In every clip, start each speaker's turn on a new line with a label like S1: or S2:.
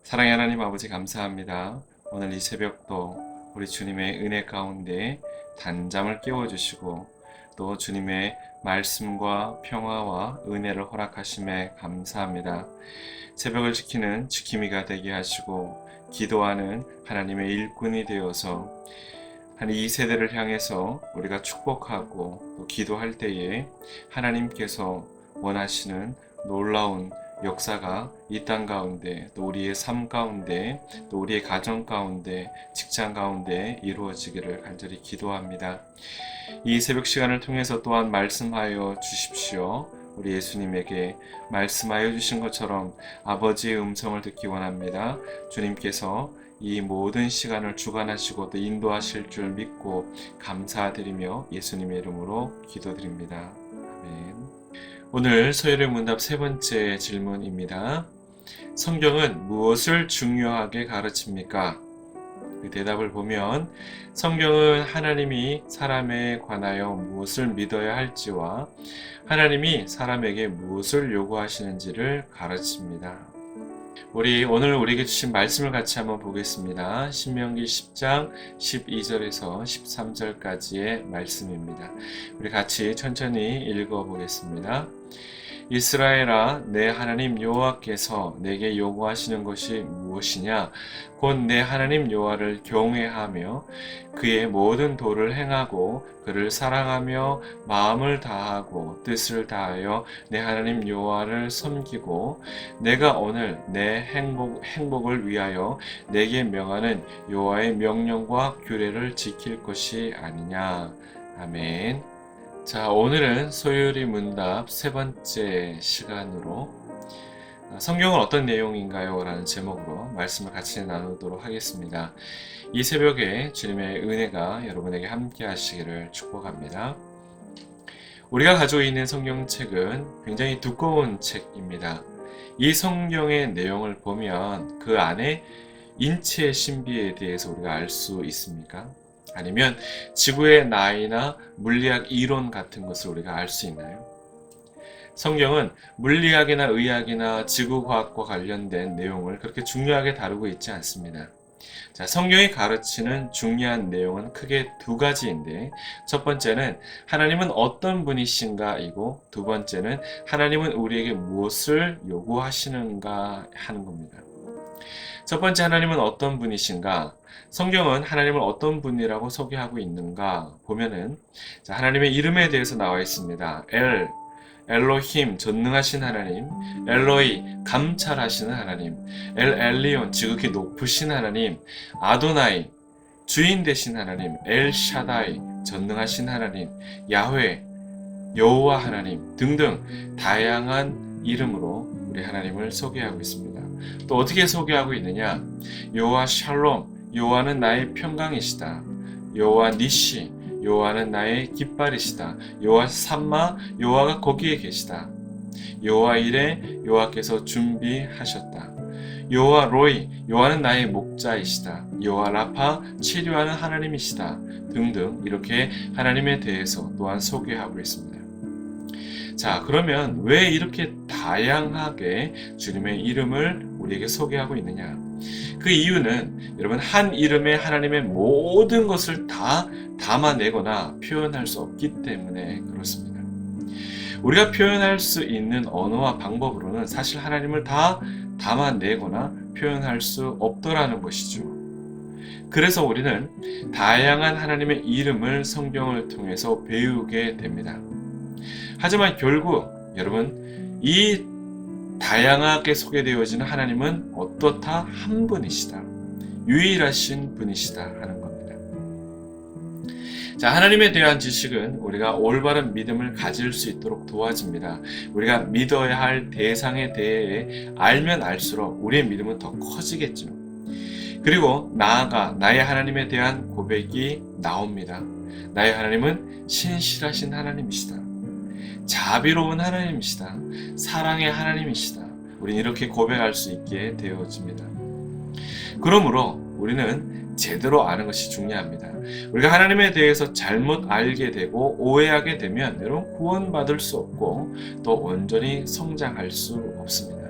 S1: 사랑의 하나님 아버지 감사합니다. 오늘 이 새벽도 우리 주님의 은혜 가운데 단잠을 깨워주시고 또 주님의 말씀과 평화와 은혜를 허락하심에 감사합니다. 새벽을 지키는 지킴이가 되게 하시고 기도하는 하나님의 일꾼이 되어서 이 세대를 향해서 우리가 축복하고 또 기도할 때에 하나님께서 원하시는 놀라운 역사가 이 땅 가운데 또 우리의 삶 가운데 또 우리의 가정 가운데 직장 가운데 이루어지기를 간절히 기도합니다. 이 새벽 시간을 통해서 또한 말씀하여 주십시오. 우리 예수님에게 말씀하여 주신 것처럼 아버지의 음성을 듣기 원합니다. 주님께서 이 모든 시간을 주관하시고 또 인도하실 줄 믿고 감사드리며 예수님의 이름으로 기도드립니다. 아멘. 오늘 서열의 문답 세 번째 질문입니다. 성경은 무엇을 중요하게 가르칩니까? 그 대답을 보면 성경은 하나님이 사람에 관하여 무엇을 믿어야 할지와 하나님이 사람에게 무엇을 요구하시는지를 가르칩니다. 오늘 우리에게 주신 말씀을 같이 한번 보겠습니다. 신명기 10장 12절에서 13절까지의 말씀입니다. 우리 같이 천천히 읽어보겠습니다. 이스라엘아, 내 하나님 여호와께서 내게 요구하시는 것이 무엇이냐? 곧 내 하나님 여호와를 경외하며 그의 모든 도를 행하고 그를 사랑하며 마음을 다하고 뜻을 다하여 내 하나님 여호와를 섬기고 내가 오늘 내 행복을 위하여 내게 명하는 여호와의 명령과 규례를 지킬 것이 아니냐? 아멘. 자, 오늘은 소요리 문답 세 번째 시간으로 성경은 어떤 내용인가요? 라는 제목으로 말씀을 같이 나누도록 하겠습니다. 이 새벽에 주님의 은혜가 여러분에게 함께 하시기를 축복합니다. 우리가 가지고 있는 성경책은 굉장히 두꺼운 책입니다. 이 성경의 내용을 보면 그 안에 인체의 신비에 대해서 우리가 알 수 있습니까? 아니면 지구의 나이나 물리학 이론 같은 것을 우리가 알 수 있나요? 성경은 물리학이나 의학이나 지구과학과 관련된 내용을 그렇게 중요하게 다루고 있지 않습니다. 자, 성경이 가르치는 중요한 내용은 크게 두 가지인데, 첫 번째는 하나님은 어떤 분이신가이고, 두 번째는 하나님은 우리에게 무엇을 요구하시는가 하는 겁니다. 첫 번째, 하나님은 어떤 분이신가? 성경은 하나님을 어떤 분이라고 소개하고 있는가 보면은, 자, 하나님의 이름에 대해서 나와 있습니다. 엘로힘, 전능하신 하나님, 엘로이, 감찰하시는 하나님, 엘리온, 지극히 높으신 하나님, 아도나이, 주인 되신 하나님, 엘샤다이, 전능하신 하나님, 야훼, 여호와 하나님 등등 다양한 이름으로 우리 하나님을 소개하고 있습니다. 또 어떻게 소개하고 있느냐? 여호와 샬롬, 여호와는 나의 평강이시다. 여호와 니시, 여호와는 나의 깃발이시다. 여호와 삼마, 여호와가 거기에 계시다. 여호와 이레, 여호와께서 준비하셨다. 여호와 로이, 여호와는 나의 목자이시다. 여호와 라파, 치료하는 하나님이시다. 등등 이렇게 하나님에 대해서 또한 소개하고 있습니다. 자, 그러면 왜 이렇게 다양하게 주님의 이름을 우리에게 소개하고 있느냐? 그 이유는 여러분, 한 이름에 하나님의 모든 것을 다 담아내거나 표현할 수 없기 때문에 그렇습니다. 우리가 표현할 수 있는 언어와 방법으로는 사실 하나님을 다 담아내거나 표현할 수 없더라는 것이죠. 그래서 우리는 다양한 하나님의 이름을 성경을 통해서 배우게 됩니다. 하지만 결국 여러분, 이 다양하게 소개되어지는 하나님은 어떻다? 한 분이시다. 유일하신 분이시다 하는 겁니다. 자, 하나님에 대한 지식은 우리가 올바른 믿음을 가질 수 있도록 도와줍니다. 우리가 믿어야 할 대상에 대해 알면 알수록 우리의 믿음은 더 커지겠죠. 그리고 나아가 나의 하나님에 대한 고백이 나옵니다. 나의 하나님은 신실하신 하나님이시다. 자비로운 하나님이시다. 사랑의 하나님이시다. 우리는 이렇게 고백할 수 있게 되어집니다. 그러므로 우리는 제대로 아는 것이 중요합니다. 우리가 하나님에 대해서 잘못 알게 되고 오해하게 되면 여러분 구원받을 수 없고 또 온전히 성장할 수 없습니다.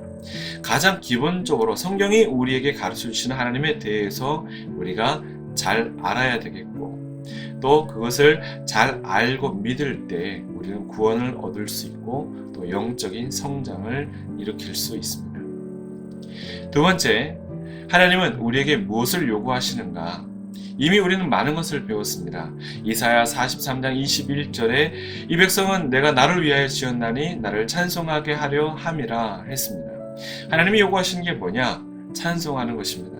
S1: 가장 기본적으로 성경이 우리에게 가르쳐 주시는 하나님에 대해서 우리가 잘 알아야 되겠고, 또 그것을 잘 알고 믿을 때 우리는 구원을 얻을 수 있고 또 영적인 성장을 일으킬 수 있습니다. 두 번째, 하나님은 우리에게 무엇을 요구하시는가? 이미 우리는 많은 것을 배웠습니다. 이사야 43장 21절에 이 백성은 내가 나를 위하여 지었나니 나를 찬송하게 하려 함이라 했습니다. 하나님이 요구하시는 게 뭐냐? 찬송하는 것입니다.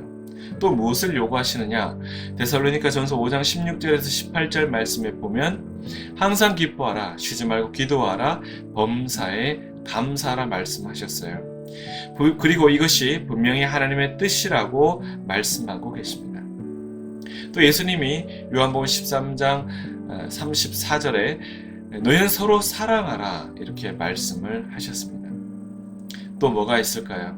S1: 또 무엇을 요구하시느냐? 데살로니가 전서 5장 16절에서 18절 말씀에 보면 항상 기뻐하라, 쉬지 말고 기도하라, 범사에 감사하라 말씀하셨어요. 그리고 이것이 분명히 하나님의 뜻이라고 말씀하고 계십니다. 또 예수님이 요한복음 13장 34절에 너희는 서로 사랑하라 이렇게 말씀을 하셨습니다. 또 뭐가 있을까요?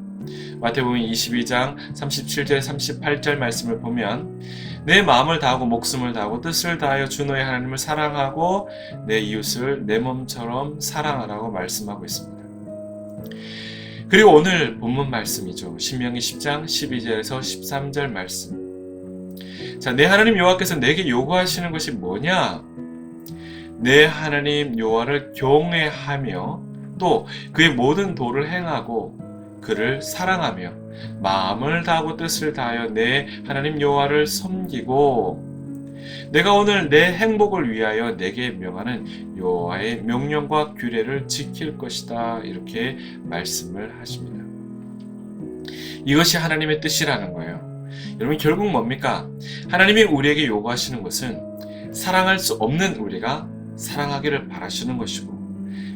S1: 마태복음 22장 37절 38절 말씀을 보면 내 마음을 다하고 목숨을 다하고 뜻을 다하여 주 너의 하나님을 사랑하고 내 이웃을 내 몸처럼 사랑하라고 말씀하고 있습니다. 그리고 오늘 본문 말씀이죠. 신명기 10장 12절에서 13절 말씀. 자, 내 하나님 여호와께서 내게 요구하시는 것이 뭐냐? 내 하나님 여호와를 경외하며 또 그의 모든 도를 행하고 그를 사랑하며 마음을 다하고 뜻을 다하여 내 하나님 여호와를 섬기고 내가 오늘 내 행복을 위하여 내게 명하는 여호와의 명령과 규례를 지킬 것이다 이렇게 말씀을 하십니다. 이것이 하나님의 뜻이라는 거예요. 여러분 결국 뭡니까? 하나님이 우리에게 요구하시는 것은 사랑할 수 없는 우리가 사랑하기를 바라시는 것이고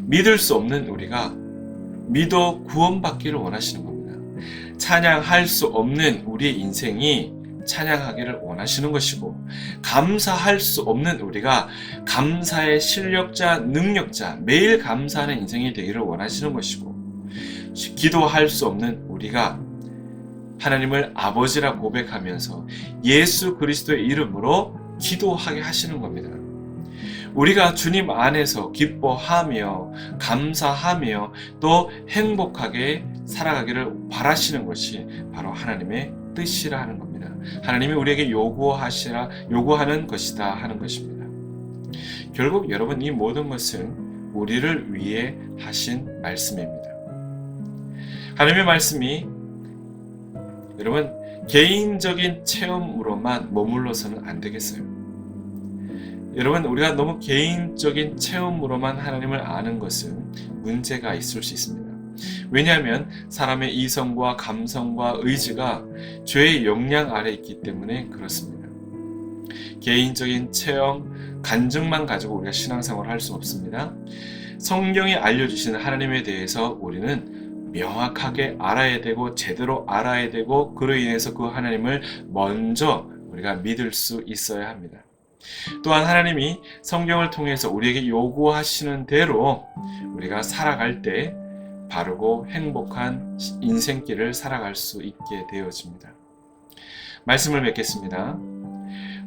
S1: 믿을 수 없는 우리가 믿어 구원받기를 원하시는 겁니다. 찬양할 수 없는 우리의 인생이 찬양하기를 원하시는 것이고 감사할 수 없는 우리가 감사의 실력자, 능력자, 매일 감사하는 인생이 되기를 원하시는 것이고 기도할 수 없는 우리가 하나님을 아버지라 고백하면서 예수 그리스도의 이름으로 기도하게 하시는 겁니다. 우리가 주님 안에서 기뻐하며 감사하며 또 행복하게 살아가기를 바라시는 것이 바로 하나님의 뜻이라 하는 겁니다. 하나님이 우리에게 요구하는 것이다 하는 것입니다. 결국 여러분 이 모든 것은 우리를 위해 하신 말씀입니다. 하나님의 말씀이 여러분 개인적인 체험으로만 머물러서는 안 되겠어요. 여러분 우리가 너무 개인적인 체험으로만 하나님을 아는 것은 문제가 있을 수 있습니다. 왜냐하면 사람의 이성과 감성과 의지가 죄의 영향 아래 있기 때문에 그렇습니다. 개인적인 체험, 간증만 가지고 우리가 신앙생활을 할 수 없습니다. 성경이 알려주시는 하나님에 대해서 우리는 명확하게 알아야 되고 제대로 알아야 되고 그로 인해서 그 하나님을 먼저 우리가 믿을 수 있어야 합니다. 또한 하나님이 성경을 통해서 우리에게 요구하시는 대로 우리가 살아갈 때 바르고 행복한 인생길을 살아갈 수 있게 되어집니다. 말씀을 맺겠습니다.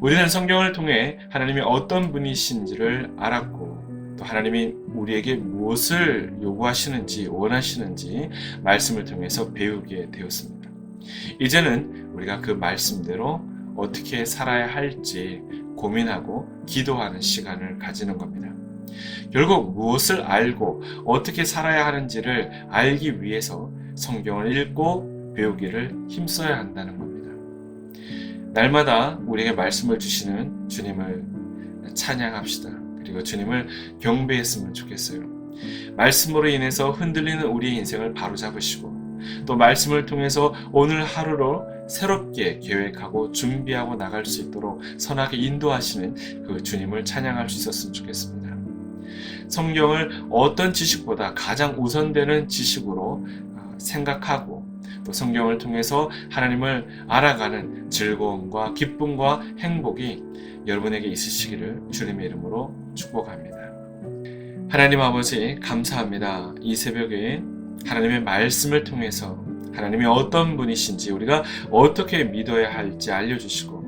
S1: 우리는 성경을 통해 하나님이 어떤 분이신지를 알았고 또 하나님이 우리에게 무엇을 요구하시는지 원하시는지 말씀을 통해서 배우게 되었습니다. 이제는 우리가 그 말씀대로 어떻게 살아야 할지 고민하고 기도하는 시간을 가지는 겁니다. 결국 무엇을 알고 어떻게 살아야 하는지를 알기 위해서 성경을 읽고 배우기를 힘써야 한다는 겁니다. 날마다 우리에게 말씀을 주시는 주님을 찬양합시다. 그리고 주님을 경배했으면 좋겠어요. 말씀으로 인해서 흔들리는 우리의 인생을 바로잡으시고 또 말씀을 통해서 오늘 하루로 새롭게 계획하고 준비하고 나갈 수 있도록 선하게 인도하시는 그 주님을 찬양할 수 있었으면 좋겠습니다. 성경을 어떤 지식보다 가장 우선되는 지식으로 생각하고 또 성경을 통해서 하나님을 알아가는 즐거움과 기쁨과 행복이 여러분에게 있으시기를 주님의 이름으로 축복합니다. 하나님 아버지 감사합니다. 이 새벽에 하나님의 말씀을 통해서 하나님이 어떤 분이신지 우리가 어떻게 믿어야 할지 알려주시고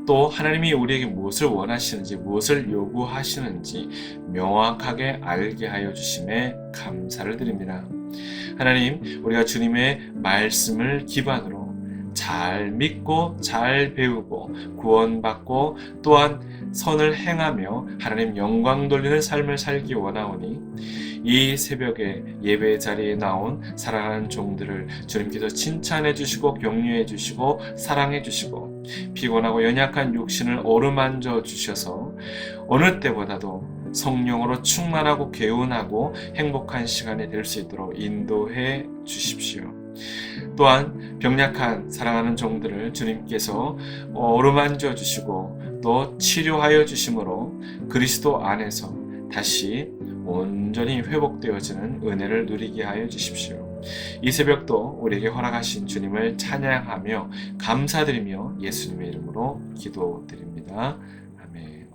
S1: 또 하나님이 우리에게 무엇을 원하시는지 무엇을 요구하시는지 명확하게 알게 하여 주심에 감사를 드립니다. 하나님, 우리가 주님의 말씀을 기반으로 잘 믿고 잘 배우고 구원받고 또한 선을 행하며 하나님 영광 돌리는 삶을 살기 원하오니 이 새벽에 예배 자리에 나온 사랑하는 종들을 주님께서 칭찬해 주시고 격려해 주시고 사랑해 주시고 피곤하고 연약한 육신을 어루만져 주셔서 어느 때보다도 성령으로 충만하고 개운하고 행복한 시간이 될 수 있도록 인도해 주십시오. 또한 병약한 사랑하는 종들을 주님께서 어루만져 주시고 또 치료하여 주심으로 그리스도 안에서 다시 온전히 회복되어지는 은혜를 누리게 하여 주십시오. 이 새벽도 우리에게 허락하신 주님을 찬양하며 감사드리며 예수님의 이름으로 기도드립니다. 아멘.